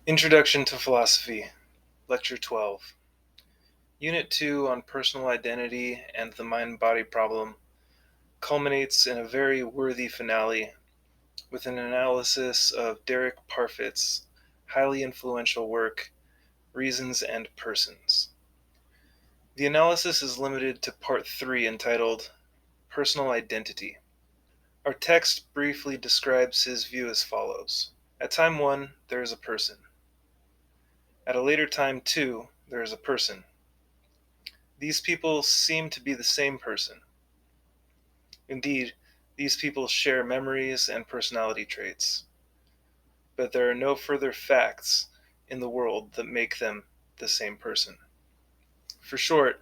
Introduction to Philosophy, Lecture 12. Unit 2 on Personal Identity and the Mind-Body Problem culminates in a very worthy finale with an analysis of Derek Parfit's highly influential work, Reasons and Persons. The analysis is limited to Part 3 entitled Personal Identity. Our text briefly describes his view as follows. At time 1, there is a person. At a later time 2, there is a person. These people seem to be the same person. Indeed, these people share memories and personality traits. But there are no further facts in the world that make them the same person. For short,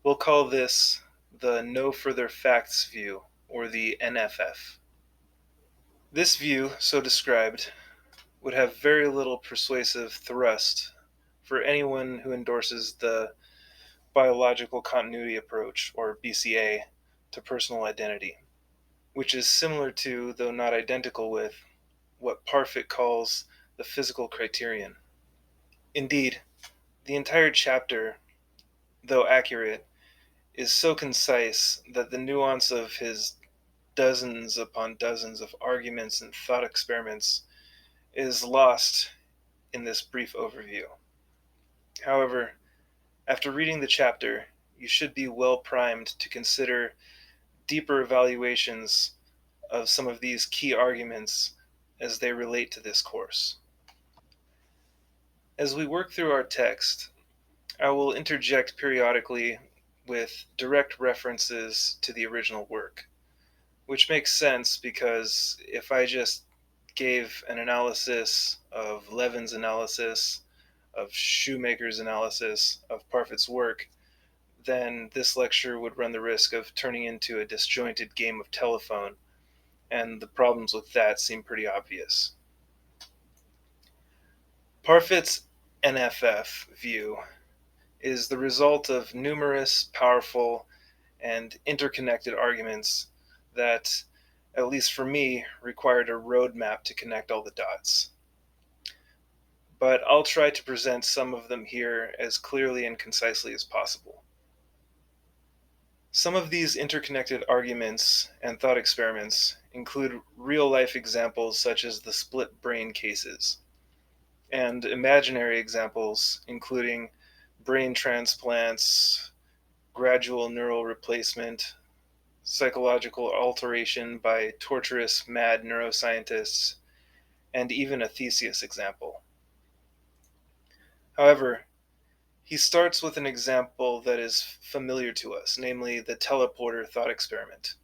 we'll call this the no further facts view, or the NFF. This view, so described, would have very little persuasive thrust for anyone who endorses the biological continuity approach, or BCA, to personal identity, which is similar to, though not identical with, what Parfit calls the Physical Criterion. Indeed, the entire chapter, though accurate, is so concise that the nuance of his dozens upon dozens of arguments and thought experiments is lost in this brief overview. However, after reading the chapter, you should be well primed to consider deeper evaluations of some of these key arguments as they relate to this course. As we work through our text, I will interject periodically with direct references to the original work, which makes sense because if I just gave an analysis of Levin's analysis, of Shoemaker's analysis of Parfit's work, then this lecture would run the risk of turning into a disjointed game of telephone, and the problems with that seem pretty obvious. Parfit's NFF view is the result of numerous powerful and interconnected arguments that, at least for me, required a roadmap to connect all the dots. But I'll try to present some of them here as clearly and concisely as possible. Some of these interconnected arguments and thought experiments include real-life examples such as the split brain cases, and imaginary examples including brain transplants, gradual neural replacement, psychological alteration by torturous mad neuroscientists, and even a Theseus example. However, he starts with an example that is familiar to us, namely the teleporter thought experiment.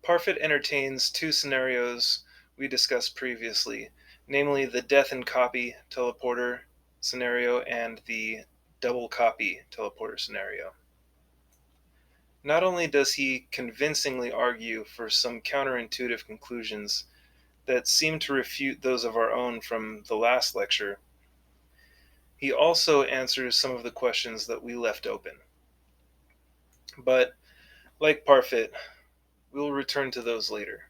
Parfit entertains two scenarios we discussed previously, namely the death and copy teleporter scenario and the double copy teleporter scenario. Not only does he convincingly argue for some counterintuitive conclusions that seem to refute those of our own from the last lecture, he also answers some of the questions that we left open. But, like Parfit, we'll return to those later.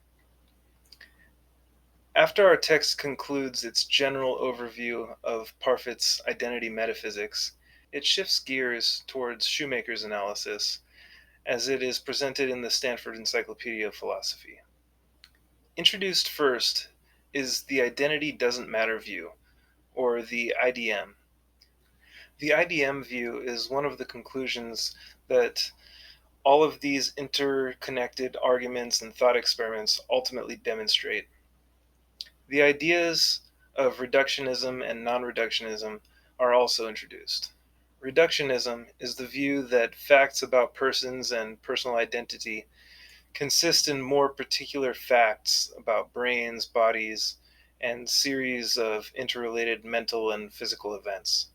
After our text concludes its general overview of Parfit's identity metaphysics, it shifts gears towards Shoemaker's analysis, as it is presented in the Stanford Encyclopedia of Philosophy. Introduced first is the Identity Doesn't Matter view, or the IDM. The IDM view is one of the conclusions that all of these interconnected arguments and thought experiments ultimately demonstrate. The ideas of reductionism and non-reductionism are also introduced. Reductionism is the view that facts about persons and personal identity consist in more particular facts about brains, bodies, and series of interrelated mental and physical events.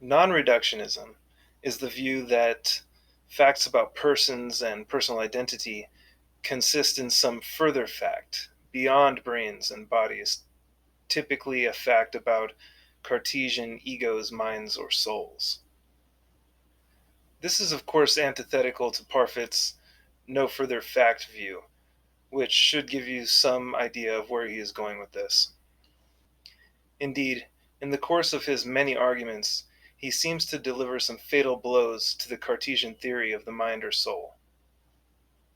Non-reductionism is the view that facts about persons and personal identity consist in some further fact beyond brains and bodies, typically a fact about Cartesian egos, minds, or souls. This is of course antithetical to Parfit's no further fact view, which should give you some idea of where he is going with this. Indeed, in the course of his many arguments, he seems to deliver some fatal blows to the Cartesian theory of the mind or soul.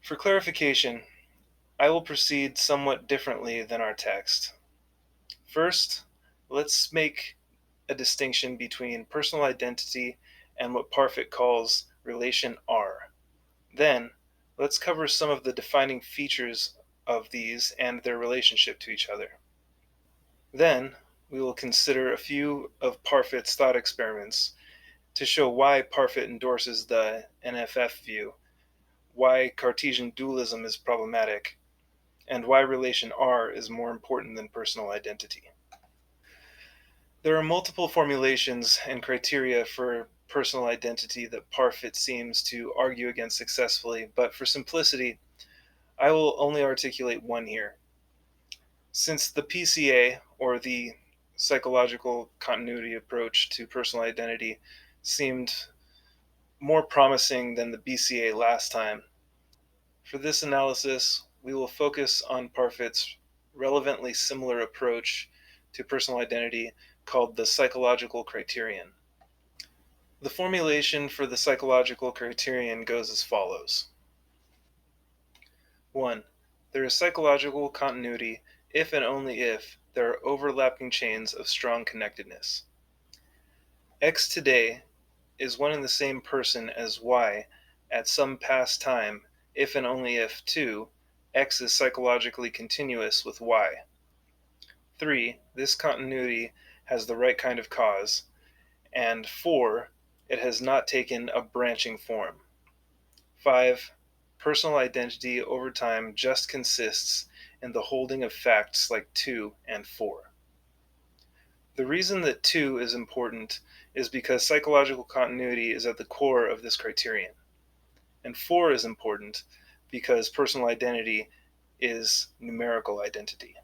For clarification, I will proceed somewhat differently than our text. First, let's make a distinction between personal identity and what Parfit calls relation R. Then, let's cover some of the defining features of these and their relationship to each other. Then, we will consider a few of Parfit's thought experiments to show why Parfit endorses the NFF view, why Cartesian dualism is problematic, and why relation R is more important than personal identity. There are multiple formulations and criteria for personal identity that Parfit seems to argue against successfully, but for simplicity, I will only articulate one here. Since the PCA, or the psychological continuity approach to personal identity, seemed more promising than the BCA last time, for this analysis, we will focus on Parfit's relevantly similar approach to personal identity called the psychological criterion. The formulation for the psychological criterion goes as follows. 1. There is psychological continuity if and only if there are overlapping chains of strong connectedness. X today is one and the same person as Y at some past time if and only if 2. X is psychologically continuous with Y. 3. This continuity has the right kind of cause. And 4. It has not taken a branching form. 5. Personal identity over time just consists in the holding of facts like 2 and 4. The reason that 2 is important is because psychological continuity is at the core of this criterion. And 4 is important because personal identity is numerical identity.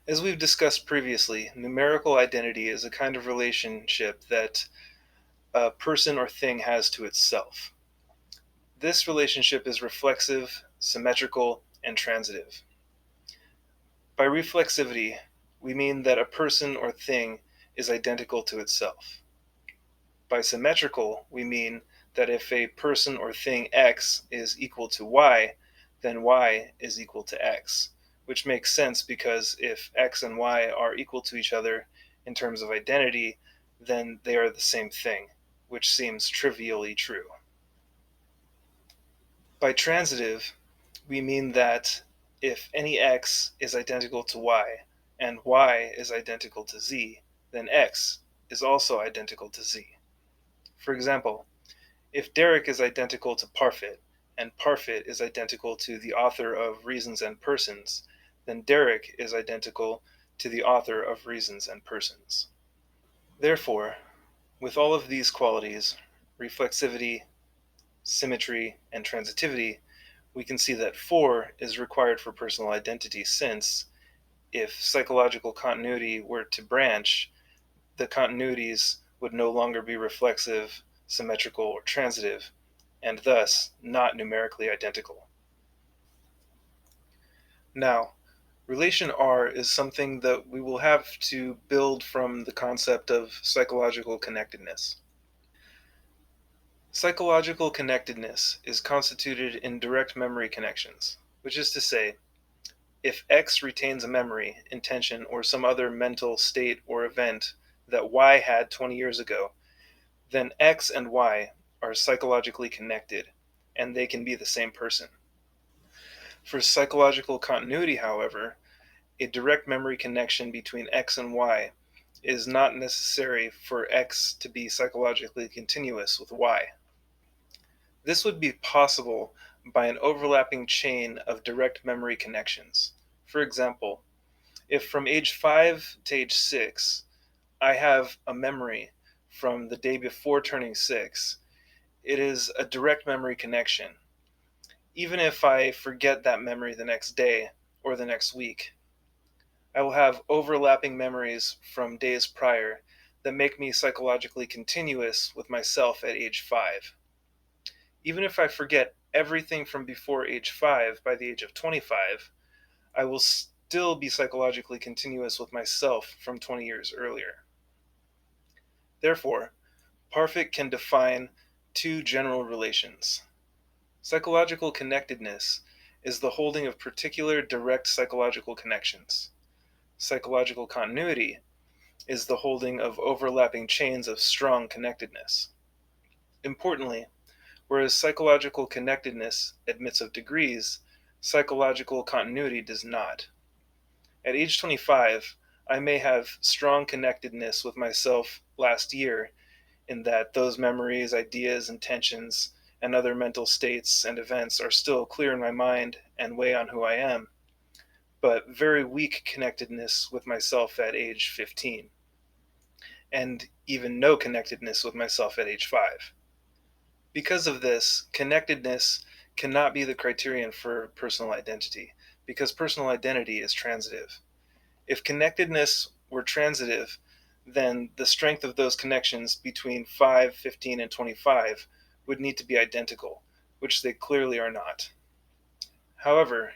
As we've discussed previously, numerical identity is a kind of relationship that a person or thing has to itself. This relationship is reflexive, symmetrical, and transitive. By reflexivity, we mean that a person or thing is identical to itself. By symmetrical, we mean that if a person or thing X is equal to Y, then Y is equal to X, which makes sense because if X and Y are equal to each other in terms of identity, then they are the same thing, which seems trivially true. By transitive, we mean that if any X is identical to Y and Y is identical to Z, then X is also identical to Z. For example, if Derek is identical to Parfit, and Parfit is identical to the author of Reasons and Persons, then Derek is identical to the author of Reasons and Persons. Therefore, with all of these qualities, reflexivity, symmetry, and transitivity, we can see that 4 is required for personal identity since, if psychological continuity were to branch, the continuities would no longer be reflexive, symmetrical, or transitive, and thus not numerically identical. Now, relation R is something that we will have to build from the concept of psychological connectedness. Psychological connectedness is constituted in direct memory connections, which is to say, if X retains a memory, intention, or some other mental state or event that Y had 20 years ago, then X and Y are psychologically connected, and they can be the same person. For psychological continuity, however, a direct memory connection between X and Y is not necessary for X to be psychologically continuous with Y. This would be possible by an overlapping chain of direct memory connections. For example, if from age 5 to age 6, I have a memory from the day before turning 6, it is a direct memory connection, even if I forget that memory the next day or the next week. I will have overlapping memories from days prior that make me psychologically continuous with myself at age 5. Even if I forget everything from before age 5 by the age of 25, I will still be psychologically continuous with myself from 20 years earlier. Therefore, Parfit can define two general relations. Psychological connectedness is the holding of particular direct psychological connections. Psychological continuity is the holding of overlapping chains of strong connectedness. Importantly, whereas psychological connectedness admits of degrees, psychological continuity does not. At age 25, I may have strong connectedness with myself last year in that those memories, ideas, intentions, and other mental states and events are still clear in my mind and weigh on who I am, but very weak connectedness with myself at age 15, and even no connectedness with myself at age 5. Because of this, connectedness cannot be the criterion for personal identity, because personal identity is transitive. If connectedness were transitive, then the strength of those connections between 5, 15, and 25 would need to be identical, which they clearly are not. However,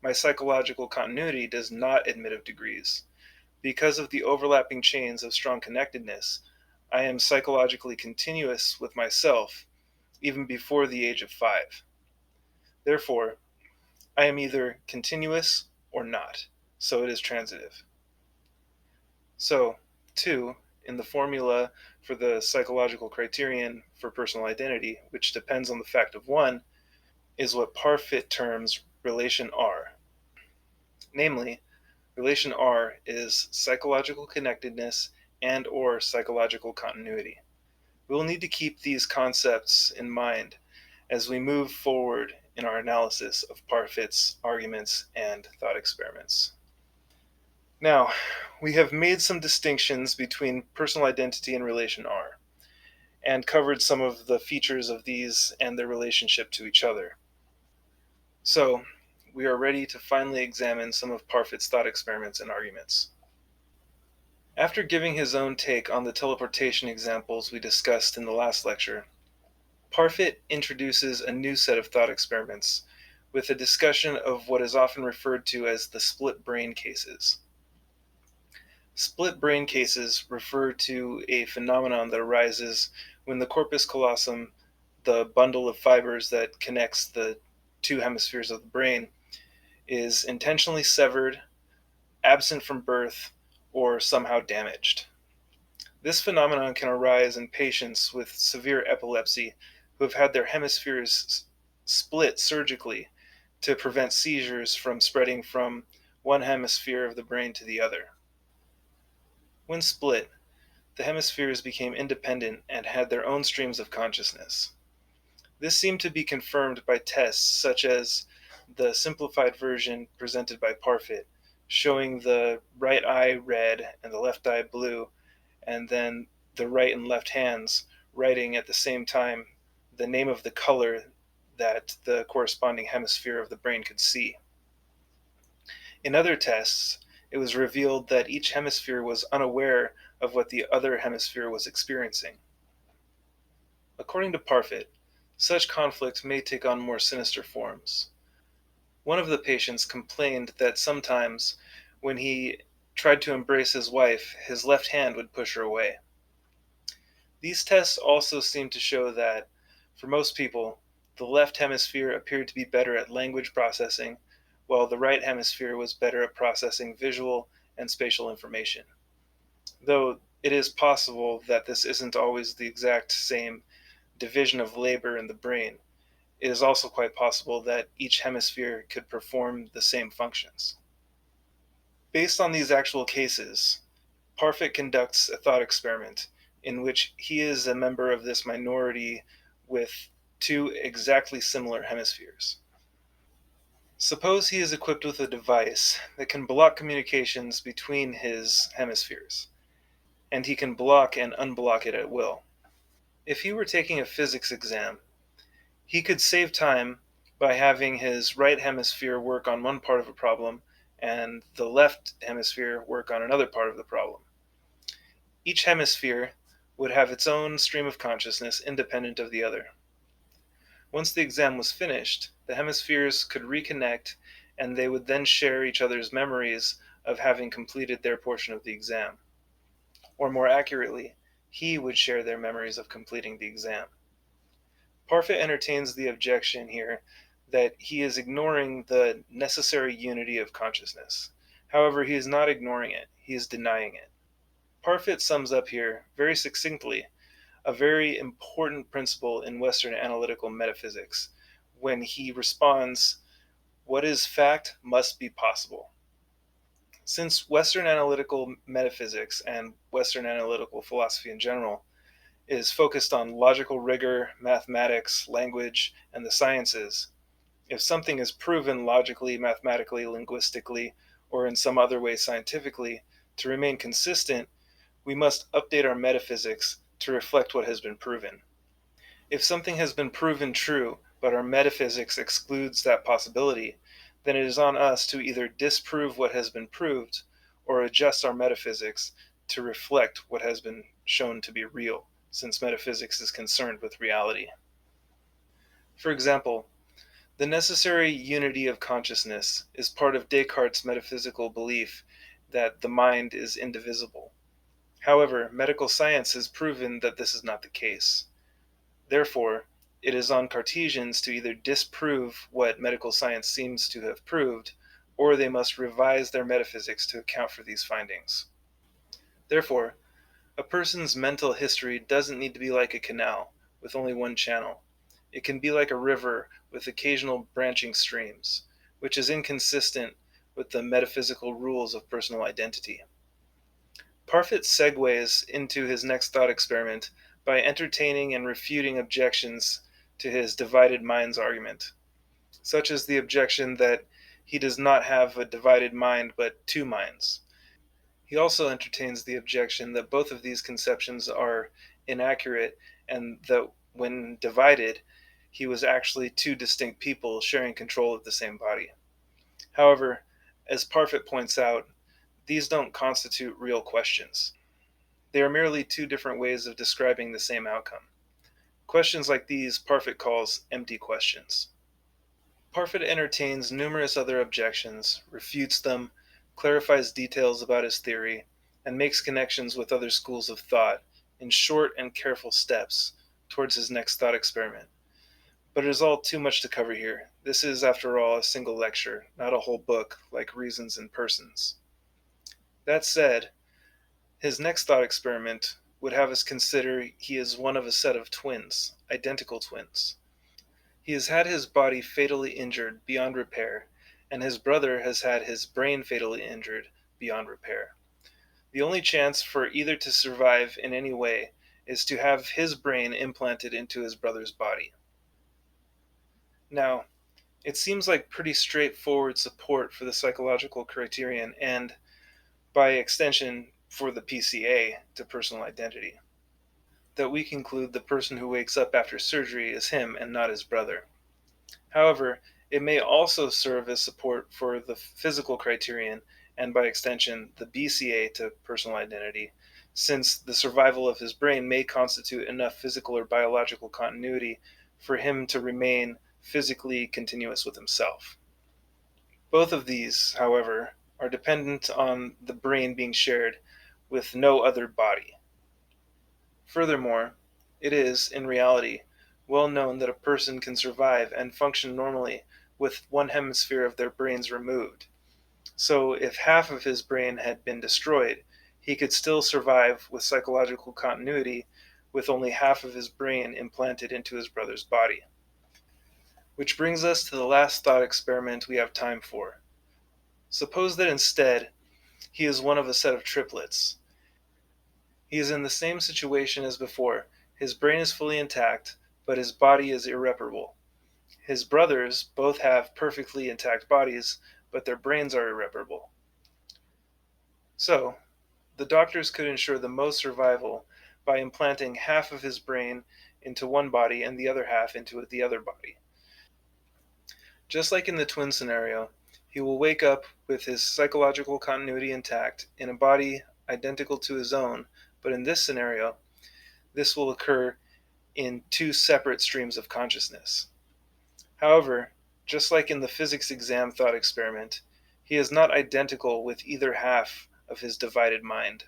my psychological continuity does not admit of degrees. Because of the overlapping chains of strong connectedness, I am psychologically continuous with myself even before the age of 5. Therefore, I am either continuous or not, so it is transitive. So, 2, in the formula for the psychological criterion for personal identity, which depends on the fact of 1, is what Parfit terms relation R. Namely, relation R is psychological connectedness and or psychological continuity. We will need to keep these concepts in mind as we move forward in our analysis of Parfit's arguments and thought experiments. Now, we have made some distinctions between personal identity and relation R, and covered some of the features of these and their relationship to each other. So, we are ready to finally examine some of Parfit's thought experiments and arguments. After giving his own take on the teleportation examples we discussed in the last lecture, Parfit introduces a new set of thought experiments with a discussion of what is often referred to as the split brain cases. Split brain cases refer to a phenomenon that arises when the corpus callosum, the bundle of fibers that connects the two hemispheres of the brain, is intentionally severed, absent from birth, or somehow damaged. This phenomenon can arise in patients with severe epilepsy who have had their hemispheres split surgically to prevent seizures from spreading from one hemisphere of the brain to the other. When split, the hemispheres became independent and had their own streams of consciousness. This seemed to be confirmed by tests such as the simplified version presented by Parfit, showing the right eye red and the left eye blue, and then the right and left hands writing at the same time the name of the color that the corresponding hemisphere of the brain could see. In other tests, it was revealed that each hemisphere was unaware of what the other hemisphere was experiencing. According to Parfit, such conflict may take on more sinister forms. One of the patients complained that sometimes, when he tried to embrace his wife, his left hand would push her away. These tests also seem to show that, for most people, the left hemisphere appeared to be better at language processing, while the right hemisphere was better at processing visual and spatial information. Though it is possible that this isn't always the exact same division of labor in the brain, it is also quite possible that each hemisphere could perform the same functions. Based on these actual cases, Parfit conducts a thought experiment in which he is a member of this minority with two exactly similar hemispheres. Suppose he is equipped with a device that can block communications between his hemispheres, and he can block and unblock it at will. If he were taking a physics exam, he could save time by having his right hemisphere work on one part of a problem and the left hemisphere work on another part of the problem. Each hemisphere would have its own stream of consciousness independent of the other. Once the exam was finished, the hemispheres could reconnect and they would then share each other's memories of having completed their portion of the exam. Or more accurately, he would share their memories of completing the exam. Parfit entertains the objection here that he is ignoring the necessary unity of consciousness. However, he is not ignoring it, he is denying it. Parfit sums up here, very succinctly, a very important principle in Western analytical metaphysics when he responds, "What is fact must be possible." Since Western analytical metaphysics and Western analytical philosophy in general is focused on logical rigor, mathematics, language, and the sciences, if something is proven logically, mathematically, linguistically, or in some other way scientifically to remain consistent, we must update our metaphysics to reflect what has been proven. If something has been proven true, but our metaphysics excludes that possibility, then it is on us to either disprove what has been proved or adjust our metaphysics to reflect what has been shown to be real, since metaphysics is concerned with reality. For example, the necessary unity of consciousness is part of Descartes' metaphysical belief that the mind is indivisible. However, medical science has proven that this is not the case. Therefore, it is on Cartesians to either disprove what medical science seems to have proved, or they must revise their metaphysics to account for these findings. Therefore, a person's mental history doesn't need to be like a canal with only one channel. It can be like a river with occasional branching streams, which is inconsistent with the metaphysical rules of personal identity. Parfit segues into his next thought experiment by entertaining and refuting objections to his divided minds argument, such as the objection that he does not have a divided mind but two minds. He also entertains the objection that both of these conceptions are inaccurate and that when divided, he was actually two distinct people sharing control of the same body. However, as Parfit points out, these don't constitute real questions. They are merely two different ways of describing the same outcome. Questions like these Parfit calls empty questions. Parfit entertains numerous other objections, refutes them, clarifies details about his theory, and makes connections with other schools of thought in short and careful steps towards his next thought experiment. But it is all too much to cover here. This is, after all, a single lecture, not a whole book like Reasons and Persons. That said, his next thought experiment would have us consider he is one of a set of twins, identical twins. He has had his body fatally injured beyond repair, and his brother has had his brain fatally injured beyond repair. The only chance for either to survive in any way is to have his brain implanted into his brother's body. Now, it seems like pretty straightforward support for the psychological criterion and, by extension, for the PCA to personal identity, that we conclude the person who wakes up after surgery is him and not his brother. However, it may also serve as support for the physical criterion and, by extension, the BCA to personal identity, since the survival of his brain may constitute enough physical or biological continuity for him to remain physically continuous with himself. Both of these, however, are dependent on the brain being shared with no other body. Furthermore, it is, in reality, well known that a person can survive and function normally with one hemisphere of their brains removed. So if half of his brain had been destroyed, he could still survive with psychological continuity with only half of his brain implanted into his brother's body. Which brings us to the last thought experiment we have time for. Suppose that instead, he is one of a set of triplets. He is in the same situation as before. His brain is fully intact, but his body is irreparable. His brothers both have perfectly intact bodies, but their brains are irreparable. So, the doctors could ensure the most survival by implanting half of his brain into one body and the other half into the other body. Just like in the twin scenario, he will wake up with his psychological continuity intact in a body identical to his own, but in this scenario, this will occur in two separate streams of consciousness. However, Just like in the physics exam thought experiment, he is not identical with either half of his divided mind.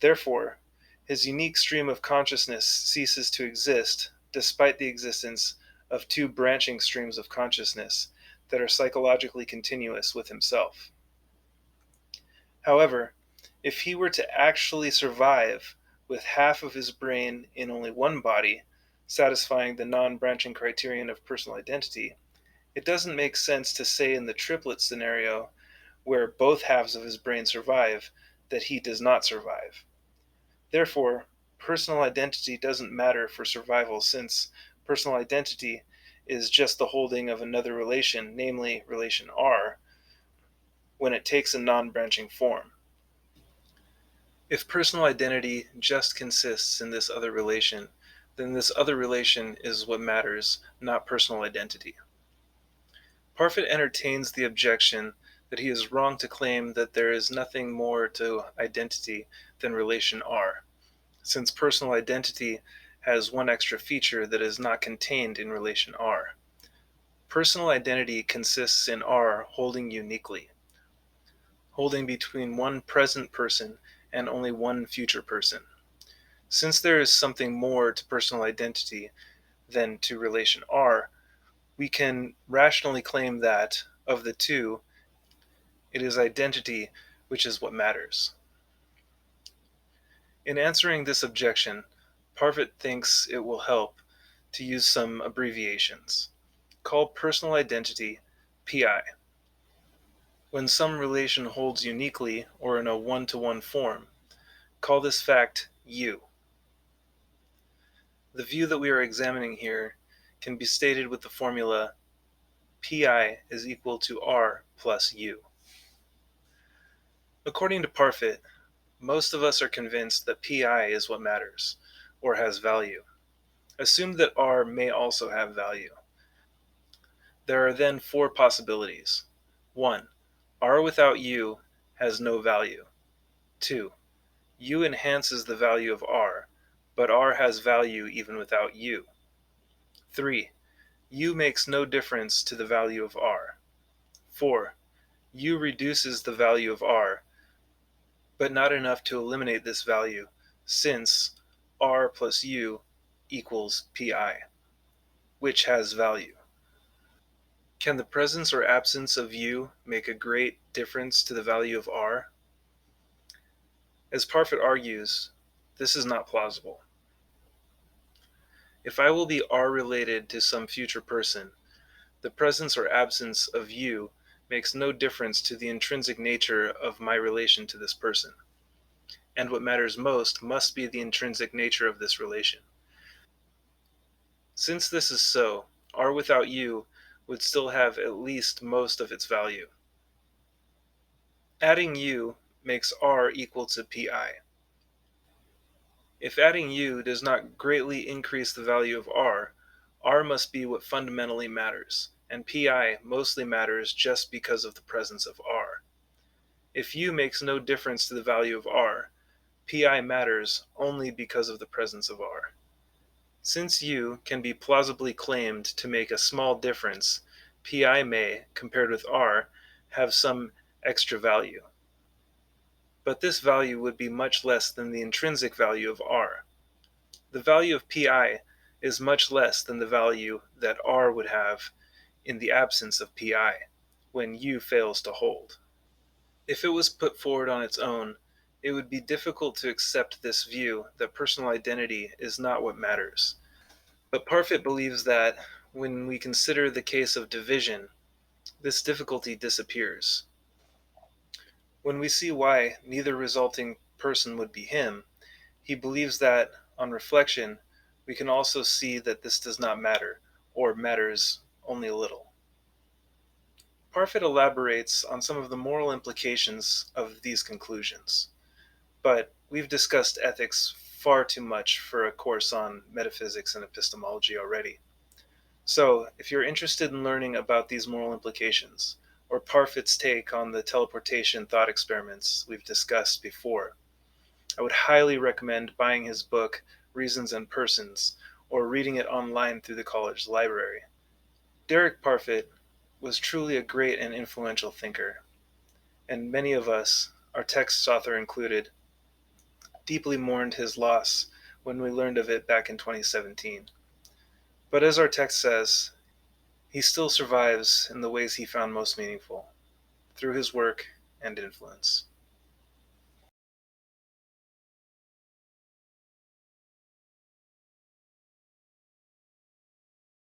Therefore, his unique stream of consciousness ceases to exist despite the existence of two branching streams of consciousness that are psychologically continuous with himself. However, if he were to actually survive with half of his brain in only one body, satisfying the non-branching criterion of personal identity, it doesn't make sense to say in the triplet scenario, where both halves of his brain survive, that he does not survive. Therefore, personal identity doesn't matter for survival, since personal identity is just the holding of another relation, namely relation R, when it takes a non-branching form. If personal identity just consists in this other relation, then this other relation is what matters, not personal identity. Parfit entertains the objection that he is wrong to claim that there is nothing more to identity than relation R, since personal identity has one extra feature that is not contained in relation R. Personal identity consists in R holding uniquely, holding between one present person and only one future person. Since there is something more to personal identity than to relation R, we can rationally claim that, of the two, it is identity which is what matters. In answering this objection, Parfit thinks it will help to use some abbreviations. Call personal identity PI. When some relation holds uniquely or in a one-to-one form, call this fact U. The view that we are examining here can be stated with the formula PI is equal to R plus U. According to Parfit, most of us are convinced that PI is what matters, or has value. Assume that R may also have value. There are then four possibilities. 1. R without U has no value. 2. U enhances the value of R, but R has value even without U. 3. U makes no difference to the value of R. 4. U reduces the value of R, but not enough to eliminate this value, since R plus U equals PI, which has value. Can the presence or absence of U make a great difference to the value of R? As Parfit argues, this is not plausible. If I will be R related to some future person, the presence or absence of U makes no difference to the intrinsic nature of my relation to this person. And what matters most must be the intrinsic nature of this relation. Since this is so, R without U would still have at least most of its value. Adding U makes R equal to PI. If adding U does not greatly increase the value of R, R must be what fundamentally matters, and PI mostly matters just because of the presence of R. If U makes no difference to the value of R, PI matters only because of the presence of R. Since U can be plausibly claimed to make a small difference, PI may, compared with R, have some extra value. But this value would be much less than the intrinsic value of R. The value of PI is much less than the value that R would have in the absence of PI, when U fails to hold. If it was put forward on its own, it would be difficult to accept this view that personal identity is not what matters. But Parfit believes that, when we consider the case of division, this difficulty disappears. When we see why neither resulting person would be him, he believes that, on reflection, we can also see that this does not matter, or matters only a little. Parfit elaborates on some of the moral implications of these conclusions, but we've discussed ethics far too much for a course on metaphysics and epistemology already. So, if you're interested in learning about these moral implications, or Parfit's take on the teleportation thought experiments we've discussed before, I would highly recommend buying his book, Reasons and Persons, or reading it online through the college library. Derek Parfit was truly a great and influential thinker, and many of us, our text's author included, deeply mourned his loss when we learned of it back in 2017. But as our text says, he still survives in the ways he found most meaningful, through his work and influence.